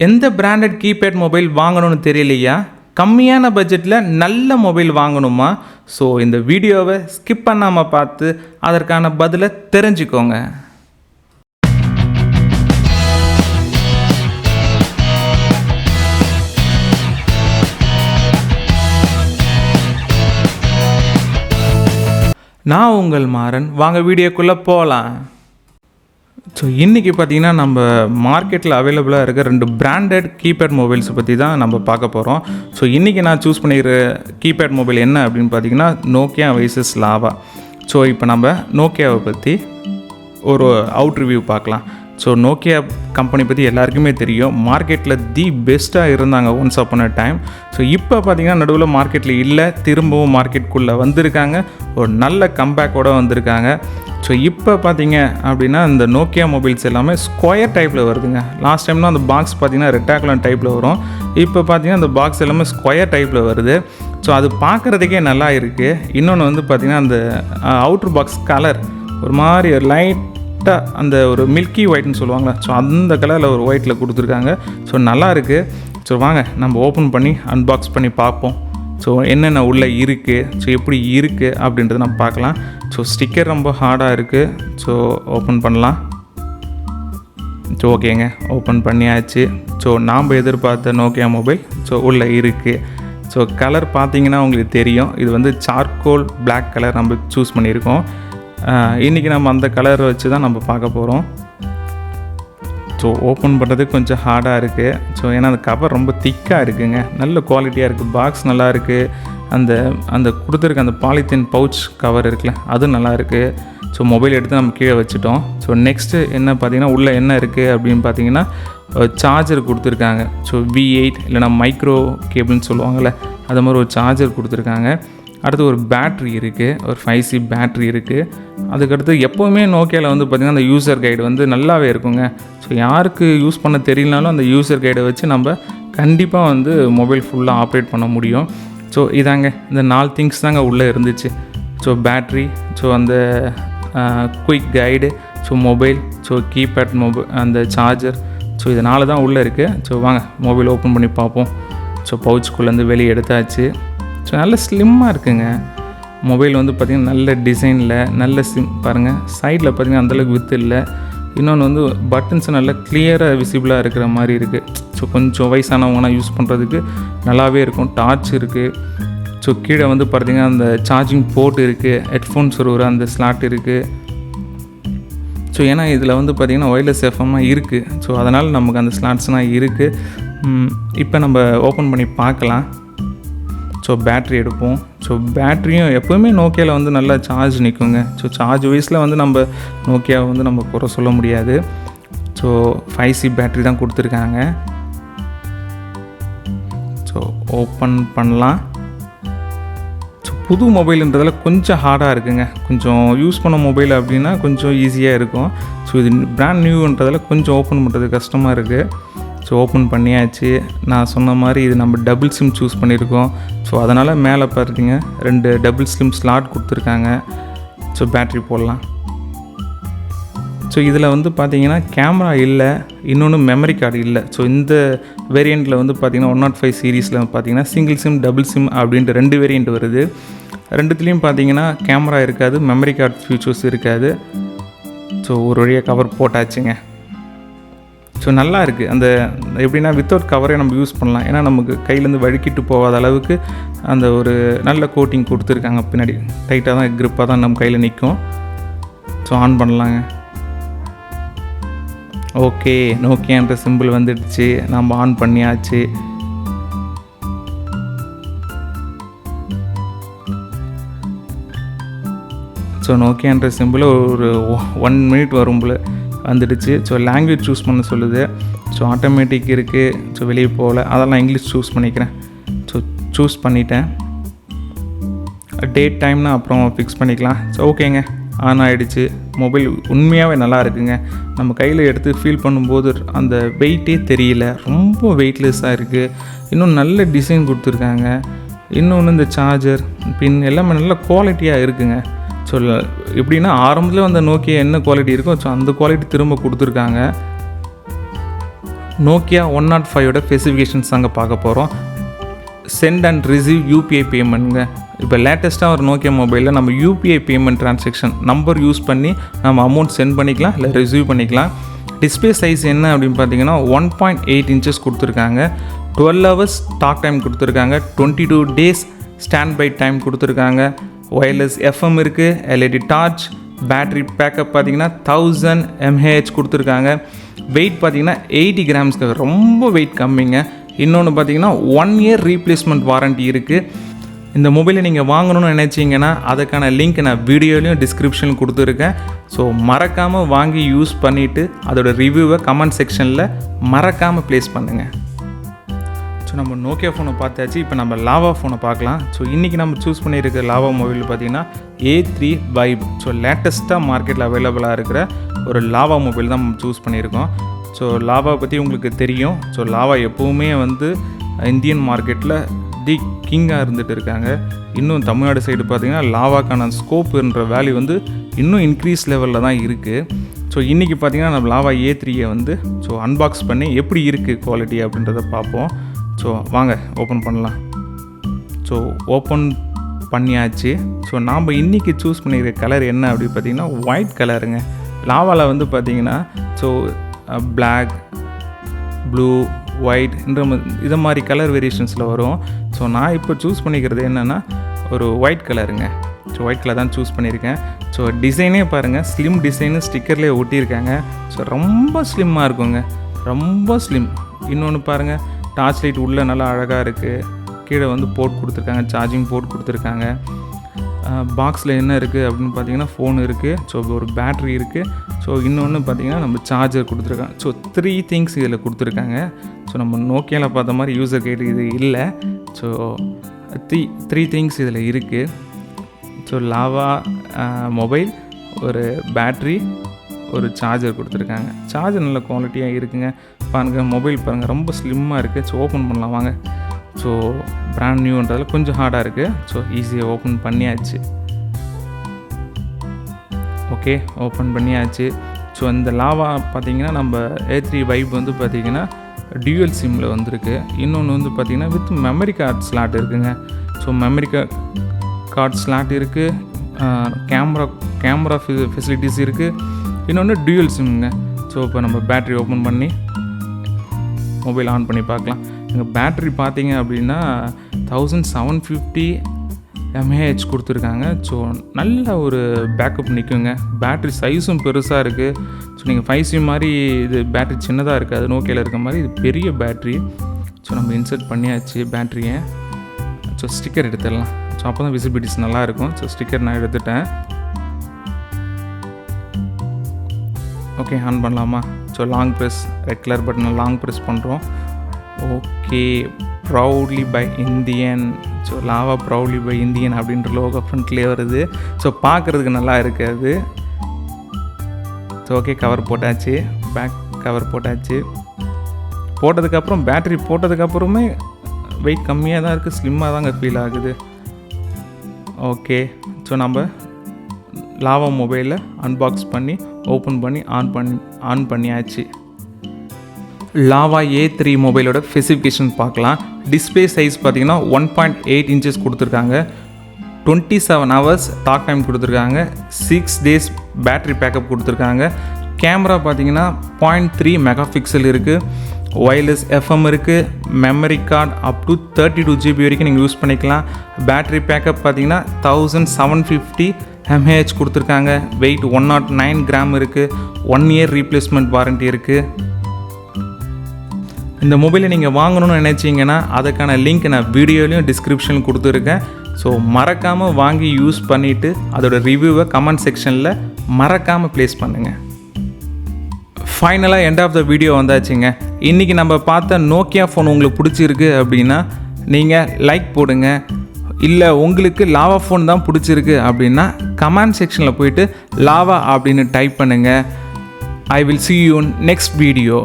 எந்த branded keypad mobile வாங்கணும்னு தெரியலையா? கம்மியான பட்ஜெட்டில் நல்ல மொபைல் வாங்கணுமா? ஸோ இந்த வீடியோவை ஸ்கிப் பண்ணாமல் பார்த்து அதற்கான பதிலை தெரிஞ்சுக்கோங்க. நான் உங்கள் மாறன். வாங்க வீடியோக்குள்ளே போகலாம். ஸோ இன்றைக்கி பார்த்திங்கன்னா நம்ம மார்க்கெட்டில் அவைலபிளாக இருக்க 2 பிராண்டட் கீபேட் மொபைல்ஸை பற்றி தான் நம்ம பார்க்க போகிறோம். ஸோ இன்றைக்கி நான் சூஸ் பண்ணிக்கிற கீபேட் மொபைல் என்ன அப்படின்னு பார்த்திங்கன்னா நோக்கியா வைசஸ் லாவா. ஸோ இப்போ நம்ம நோக்கியாவை பற்றி ஒரு அவுட் ரிவ்யூ பார்க்கலாம். ஸோ நோக்கியா கம்பெனி பற்றி எல்லாருக்குமே தெரியும். மார்க்கெட்டில் தி பெஸ்ட்டாக இருந்தாங்க once upon a time. So இப்போ பார்த்திங்கன்னா நடுவில் மார்க்கெட்டில் இல்லை, திரும்பவும் மார்க்கெட்டுக்குள்ளே வந்திருக்காங்க. ஒரு நல்ல கம்பேக்கோடு வந்திருக்காங்க. ஸோ இப்போ பார்த்தீங்க அப்படின்னா இந்த நோக்கியா மொபைல்ஸ் எல்லாமே ஸ்கொயர் டைப்பில் வருதுங்க. லாஸ்ட் டைம்னா அந்த பாக்ஸ் பார்த்திங்கன்னா ரெக்டாங்குலர் டைப்பில் வரும். இப்போ பார்த்திங்கன்னா அந்த பாக்ஸ் எல்லாமே ஸ்கொயர் டைப்பில் வருது. ஸோ அது பார்க்குறதுக்கே நல்லா இருக்குது. இன்னொன்று வந்து பார்த்திங்கன்னா அந்த அவுட்ரு பாக்ஸ் கலர் ஒரு மாதிரி லைட்டாக அந்த ஒரு மில்கி ஒயிட்னு சொல்லுவாங்களா, ஸோ அந்த கலரில் ஒரு ஒயிட்டில் கொடுத்துருக்காங்க. ஸோ நல்லா இருக்குது. ஸோ வாங்க நம்ம ஓப்பன் பண்ணி அன்பாக்ஸ் பண்ணி பார்ப்போம். ஸோ என்னென்ன உள்ளே இருக்குது, ஸோ எப்படி இருக்குது அப்படின்றத நம்ம பார்க்கலாம். ஸோ ஸ்டிக்கர் ரொம்ப ஹார்டாக இருக்குது. ஸோ ஓப்பன் பண்ணலாம். ஸோ ஓகேங்க, ஓப்பன் பண்ணியாச்சு. ஸோ நாம் எதிர்பார்த்த நோக்கியா மொபைல் ஸோ உள்ளே இருக்குது. ஸோ கலர் பார்த்தீங்கன்னா உங்களுக்கு தெரியும், இது வந்து சார்கோல் பிளாக் கலர் நம்ம சூஸ் பண்ணியிருக்கோம். இன்றைக்கி நம்ம அந்த கலரை வச்சு தான் நம்ம பார்க்க போகிறோம். ஸோ ஓப்பன் பண்ணுறது கொஞ்சம் ஹார்டாக இருக்குது. ஸோ ஏன்னா அந்த கவர் ரொம்ப திக்காக இருக்குதுங்க, நல்ல குவாலிட்டியாக இருக்குது. பாக்ஸ் நல்லா இருக்குது. அந்த கொடுத்துருக்க அந்த பாலித்தீன் பவுச் கவர் இருக்குல்ல, அது நல்லா இருக்குது. ஸோ மொபைல் எடுத்து நம்ம கீழே வச்சுட்டோம். ஸோ நெக்ஸ்ட்டு என்ன பார்த்திங்கன்னா உள்ளே என்ன இருக்குது அப்படின்னு பார்த்தீங்கன்னா சார்ஜர் கொடுத்துருக்காங்க. ஸோ V8 இல்லைனா மைக்ரோ கேபிள்னு சொல்லுவாங்கள்ல, அது மாதிரி ஒரு சார்ஜர் கொடுத்துருக்காங்க. அடுத்து ஒரு பேட்ரி இருக்குது, ஒரு 5C பேட்ரி இருக்குது. அதுக்கடுத்து எப்போவுமே நோக்கியாவில் வந்து பார்த்திங்கன்னா அந்த யூசர் கைடு வந்து நல்லாவே இருக்குங்க. ஸோ யாருக்கு யூஸ் பண்ண தெரியலனாலும் அந்த யூசர் கைடை வச்சு நம்ம கண்டிப்பாக வந்து மொபைல் ஃபுல்லாக ஆப்ரேட் பண்ண முடியும். ஸோ இதாங்க இந்த 4 திங்ஸ் தாங்க உள்ளே இருந்துச்சு. ஸோ பேட்ரி, ஸோ அந்த quick guide, so mobile, so keypad mobile, அந்த சார்ஜர். ஸோ இதனால தான் உள்ளே இருக்குது. ஸோ வாங்க மொபைல் ஓப்பன் பண்ணி பார்ப்போம். ஸோ பவுச்சுக்குள்ளேருந்து வெளியே எடுத்தாச்சு. ஸோ நல்ல ஸ்லிம்மாக இருக்குங்க மொபைல் வந்து பார்த்திங்கன்னா, நல்ல டிசைனில் நல்ல பாருங்கள். சைடில் பார்த்திங்கன்னா அந்தளவுக்கு வித்து இல்லை. இன்னொன்று வந்து பட்டன்ஸ் நல்லா கிளியராக விசிபிளாக இருக்கிற மாதிரி இருக்குது. ஸோ கொஞ்சம் வயசானவங்கன்னா யூஸ் பண்ணுறதுக்கு நல்லாவே இருக்கும். டார்ச் இருக்குது. ஸோ கீழே வந்து பார்த்திங்கன்னா அந்த சார்ஜிங் போர்ட் இருக்குது, ஹெட்ஃபோன்ஸ் ஒரு அந்த ஸ்லாட் இருக்குது. ஸோ ஏன்னா இதில் வந்து பார்த்திங்கன்னா ஒயர்லெஸ் எஃப்எம்மாக இருக்குது. ஸோ அதனால் நமக்கு அந்த ஸ்லாட்ஸ்லாம் இருக்குது. இப்போ நம்ம ஓப்பன் பண்ணி பார்க்கலாம். ஸோ பேட்ரி எடுப்போம். ஸோ பேட்ரியும் எப்போவுமே நோக்கியாவில் வந்து நல்லா சார்ஜ் நிற்குங்க. ஸோ சார்ஜ் வைஸில் வந்து நம்ம நோக்கியாவை வந்து நம்ம குறை சொல்ல முடியாது. ஸோ 5C பேட்ரி தான் கொடுத்துருக்காங்க. ஸோ ஓப்பன் பண்ணலாம். ஸோ புது மொபைலுன்றதால கொஞ்சம் ஹார்டாக இருக்குங்க. கொஞ்சம் யூஸ் பண்ண மொபைல் அப்படின்னா கொஞ்சம் ஈஸியாக இருக்கும். ஸோ இது பிராண்ட் நியூன்றதால கொஞ்சம் ஓப்பன் பண்ணுறது கஷ்டமாக இருக்குது. ஸோ ஓப்பன் பண்ணியாச்சு. நான் சொன்ன மாதிரி இது நம்ம டபுள் சிம் சூஸ் பண்ணியிருக்கோம். ஸோ அதனால் மேலே பார்த்தீங்க 2 டபுள் சிம் ஸ்லாட் கொடுத்துருக்காங்க. ஸோ பேட்ரி போடலாம். ஸோ இதில் வந்து பார்த்திங்கன்னா கேமரா இல்லை, இன்னொன்று மெமரி கார்டு இல்லை. ஸோ இந்த வேரியண்ட்டில் வந்து பார்த்திங்கன்னா 105 சீரீஸில் பார்த்திங்கன்னா சிங்கிள் சிம் டபுள் சிம் அப்படின்ட்டு 2 வேரியண்ட் வருது. 2த்துலேயும் பார்த்திங்கன்னா கேமரா இருக்காது, மெமரி கார்டு ஃபியூச்சர்ஸ் இருக்காது. ஸோ ஒரு வழியாக கவர் போட்டாச்சுங்க. ஸோ நல்லா இருக்குது. அந்த எப்படின்னா வித்தவுட் கவரே நம்ம யூஸ் பண்ணலாம். ஏன்னா நமக்கு கையிலேருந்து வழுக்கிட்டு போகாத அளவுக்கு அந்த ஒரு நல்ல கோட்டிங் கொடுத்துருக்காங்க. பின்னாடி டைட்டாக தான் க்ரிப்பாக தான் நம்ம கையில் நிற்கும். ஸோ ஆன் பண்ணலாங்க. ஓகே, நோக்கியான்ற சிம்பிள் வந்துடுச்சு. நம்ம ஆன் பண்ணியாச்சு. ஸோ நோக்கியான்ற சிம்பிள் ஒரு 1 மினிட் வரும் போல் வந்துடுச்சு. ஸோ லாங்குவேஜ் சூஸ் பண்ண சொல்லுது. ஸோ ஆட்டோமேட்டிக் இருக்குது. ஸோ வெளியே போகல, அதெல்லாம் இங்கிலீஷ் சூஸ் பண்ணிக்கிறேன். ஸோ சூஸ் பண்ணிட்டேன். டேட் டைம்னா அப்புறம் ஃபிக்ஸ் பண்ணிக்கலாம். ஸோ ஓகேங்க, ஆன் ஆகிடுச்சு. மொபைல் உண்மையாகவே நல்லா இருக்குங்க. நம்ம கையில் எடுத்து ஃபீல் பண்ணும்போது அந்த வெயிட்டே தெரியல, ரொம்ப வெயிட்லெஸ்ஸாக இருக்குது. இன்னும் நல்ல டிசைன் கொடுத்துருக்காங்க. இன்னொன்று இந்த சார்ஜர் பின் எல்லாமே நல்ல குவாலிட்டியாக இருக்குங்க. ஸோ எப்படின்னா ஆரம்பத்தில் அந்த நோக்கியா என்ன குவாலிட்டி இருக்கோ ஸோ அந்த குவாலிட்டி திரும்ப கொடுத்துருக்காங்க. நோக்கியா 105 ஸ்பெசிஃபிகேஷன்ஸ் அங்கே பார்க்க போகிறோம். சென்ட் அண்ட் ரிசீவ் யூபிஐ பேமெண்ட்டுங்க. இப்போ லேட்டஸ்ட்டாக ஒரு நோக்கியா மொபைலில் நம்ம UPI payment transaction number use பண்ணி நம்ம அமௌண்ட் சென்ட் பண்ணிக்கலாம், இல்லை ரிசீவ் பண்ணிக்கலாம். டிஸ்பிளே சைஸ் என்ன அப்படின்னு பார்த்தீங்கன்னா 1.8 inches கொடுத்துருக்காங்க. 12 hours டாக் டைம் கொடுத்துருக்காங்க. 22 days ஸ்டாண்ட் பை டைம் கொடுத்துருக்காங்க. ஒயர்லெஸ் எஃப்எம் இருக்குது, எல்இடி டார்ச். பேட்ரி பேக்கப் பார்த்தீங்கன்னா 1000 mAh கொடுத்துருக்காங்க. வெயிட் பார்த்தீங்கன்னா 80 grams, ரொம்ப வெயிட் கம்மிங்க. இன்னொன்று பார்த்தீங்கன்னா 1 year ரீப்ளேஸ்மெண்ட் வாரண்ட்டி இருக்குது. இந்த மொபைலை நீங்கள் வாங்கணும்னு நினச்சிங்கன்னா அதுக்கான லிங்க் நான் வீடியோலையும் டிஸ்கிரிப்ஷனில் கொடுத்துருக்கேன். ஸோ மறக்காமல் வாங்கி யூஸ் பண்ணிவிட்டு அதோட ரிவ்யூவை கமெண்ட் செக்ஷனில் மறக்காமல் ப்ளேஸ் பண்ணுங்கள். ஸோ நம்ம நோக்கியா ஃபோனை பார்த்தாச்சு. இப்போ நம்ம லாவா ஃபோனை பார்க்கலாம். ஸோ இன்றைக்கி நம்ம சூஸ் பண்ணியிருக்க லாவா மொபைல் பார்த்திங்கன்னா A3 வைப். ஸோ லேட்டஸ்ட்டாக மார்க்கெட்டில் அவைலபிளாக இருக்கிற ஒரு லாவா மொபைல் தான் நம்ம சூஸ் பண்ணியிருக்கோம். ஸோ லாவா பற்றி உங்களுக்கு தெரியும். ஸோ லாவா எப்போவுமே இந்தியன் மார்க்கெட்டில் தி கிங்காக இருந்துகிட்டு இருக்காங்க. இன்னும் தமிழ்நாடு சைடு பார்த்திங்கன்னா லாவாக்கான ஸ்கோப்புன்ற வேல்யூ இன்னும் இன்க்ரீஸ் லெவலில் தான் இருக்குது. ஸோ இன்றைக்கி பார்த்திங்கன்னா நம்ம லாவா A3 ஸோ அன்பாக்ஸ் பண்ணி எப்படி இருக்குது குவாலிட்டி அப்படின்றத பார்ப்போம். ஸோ வாங்க ஓப்பன் பண்ணலாம். ஸோ ஓப்பன் பண்ணியாச்சு. ஸோ நாம் இன்றைக்கி சூஸ் பண்ணியிருக்க கலர் என்ன அப்படின்னு பார்த்திங்கன்னா ஒயிட் கலருங்க. லாவாவில் பார்த்திங்கன்னா ஸோ பிளாக், ப்ளூ, ஒயிட் இதை மாதிரி கலர் வேரியேஷன்ஸில் வரும். ஸோ நான் இப்போ சூஸ் பண்ணிக்கிறது என்னென்னா ஒரு ஒயிட் கலருங்க. ஸோ ஒயிட் கலர் தான் சூஸ் பண்ணியிருக்கேன். ஸோ டிசைனே பாருங்கள், ஸ்லிம் டிசைனு ஸ்டிக்கர்லேயே ஒட்டியிருக்காங்க. ஸோ ரொம்ப ஸ்லிம்மாக இருக்குங்க, ரொம்ப ஸ்லிம். இன்னொன்று பாருங்கள், டார்ச் லைட் உள்ளே நல்லா அழகாக இருக்குது. கீழே போர்ட் கொடுத்துருக்காங்க, சார்ஜிங் போர்ட் கொடுத்துருக்காங்க. பாக்ஸில் என்ன இருக்குது அப்படின்னு பார்த்தீங்கன்னா ஃபோன் இருக்குது. ஸோ ஒரு பேட்ரி இருக்குது. ஸோ இன்னொன்று பார்த்தீங்கன்னா நம்ம சார்ஜர் கொடுத்துருக்காங்க. ஸோ 3 things இதில் கொடுத்துருக்காங்க. ஸோ நம்ம நோக்கியாவில் பார்த்த மாதிரி யூசர் கைடு இது இல்லை. ஸோ 3 things இதில் இருக்குது. ஸோ லாவா மொபைல், ஒரு பேட்ரி, ஒரு சார்ஜர் கொடுத்துருக்காங்க. சார்ஜர் நல்ல குவாலிட்டியாக இருக்குங்க. பாருங்கள், மொபைல் பாருங்கள், ரொம்ப ஸ்லிம்மாக இருக்குது. ஸோ ஓப்பன் பண்ணலாம் வாங்க. ஸோ பிராண்ட் நியூன்றதில் கொஞ்சம் ஹார்டாக இருக்குது. ஸோ ஈஸியாக ஓப்பன் பண்ணியாச்சு. ஓகே, ஓப்பன் பண்ணியாச்சு. ஸோ இந்த லாவா பார்த்திங்கன்னா நம்ம A3 வைப் பார்த்திங்கன்னா டியூவல் சிம்மில் வந்திருக்கு. இன்னொன்று பார்த்திங்கன்னா வித் மெமரி கார்டு ஸ்லாட் இருக்குங்க. ஸோ மெமரி கார்டு ஸ்லாட் இருக்குது. கேமரா ஃபெசிலிட்டிஸ் இருக்குது. இன்னொன்று டியூவல் சிம்முங்க. ஸோ இப்போ நம்ம பேட்ரி ஓப்பன் பண்ணி மொபைல் ஆன் பண்ணி பார்க்கலாம். எங்கள் பேட்ரி பார்த்திங்க அப்படின்னா 1750 mAh கொடுத்துருக்காங்க. ஸோ நல்ல ஒரு பேக்கப் நிற்குங்க. பேட்ரி சைஸும் பெருசாக இருக்குது. ஸோ நீங்கள் 5C மாதிரி இது பேட்ரி சின்னதாக இருக்குது, அது நோக்கியில் இருக்க மாதிரி இது பெரிய பேட்ரி. ஸோ நம்ம இன்சர்ட் பண்ணியாச்சு பேட்ரியை. ஸோ ஸ்டிக்கர் எடுத்துடலாம். ஸோ அப்போ தான் விசிபிலிட்டிஸ் நல்லாயிருக்கும். ஸோ ஸ்டிக்கர் நான் எடுத்துட்டேன். ஓகே, ஆன் பண்ணலாமா? So long press, red colour பட்டனை லாங் ப்ரெஸ் பண்ணுறோம். Okay, proudly by Indian. So Lava proudly by Indian அப்படின்ற லோகோ ஃப்ரண்ட்லேயே வருது. ஸோ பார்க்குறதுக்கு நல்லா இருக்குது. ஸோ ஓகே, கவர் போட்டாச்சு, பேக் கவர் போட்டாச்சு. போட்டதுக்கப்புறம் பேட்ரி போட்டதுக்கப்புறமே வெயிட் கம்மியாக தான் இருக்குது, ஸ்லிம்மாக தாங்க ஃபீல் ஆகுது. ஓகே, ஸோ நம்ம லாவா மொபைலில் அன்பாக்ஸ் பண்ணி ஓப்பன் பண்ணி ஆன் பண்ணியாச்சு. லாவா A3 மொபைலோட ஸ்பெசிஃபிகேஷன் பார்க்கலாம். டிஸ்பிளே சைஸ் பார்த்திங்கன்னா 1.8 inches கொடுத்துருக்காங்க. 27 hours டாக் டைம் கொடுத்துருக்காங்க. 6 days பேட்ரி பேக்கப் கொடுத்துருக்காங்க. கேமரா பார்த்திங்கன்னா 0.3 MP இருக்குது. ஒயர்லெஸ் எஃப்எம் இருக்குது. Memory card up to 32 GB வரைக்கும் நீங்கள் யூஸ் பண்ணிக்கலாம். பேட்ரி பேக்கப் பார்த்திங்கன்னா 1750 mAh கொடுத்துருக்காங்க. வெயிட் 109 grams இருக்குது. 1 year ரீப்ளேஸ்மெண்ட் வாரண்ட்டி இருக்குது. இந்த மொபைலை நீங்கள் வாங்கணும்னு நினச்சிங்கன்னா அதுக்கான லிங்க் நான் வீடியோலையும் டிஸ்கிரிப்ஷனில் கொடுத்துருக்கேன். ஸோ மறக்காமல் வாங்கி யூஸ் பண்ணிவிட்டு அதோட ரிவ்யூவை கமெண்ட் செக்ஷனில் மறக்காமல் ப்ளேஸ் பண்ணுங்கள். ஃபைனலாக எண்ட் ஆஃப் த வீடியோ வந்தாச்சுங்க. இன்றைக்கி நம்ம பார்த்த நோக்கியா ஃபோன் உங்களுக்கு பிடிச்சிருக்கு அப்படின்னா நீங்கள் லைக் போடுங்க. இல்லை உங்களுக்கு லாவா ஃபோன் தான் பிடிச்சிருக்கு அப்படின்னா கமெண்ட் செக்ஷனில் போயிட்டு லாவா அப்படின்னு டைப் பண்ணுங்கள். I will see you in next video.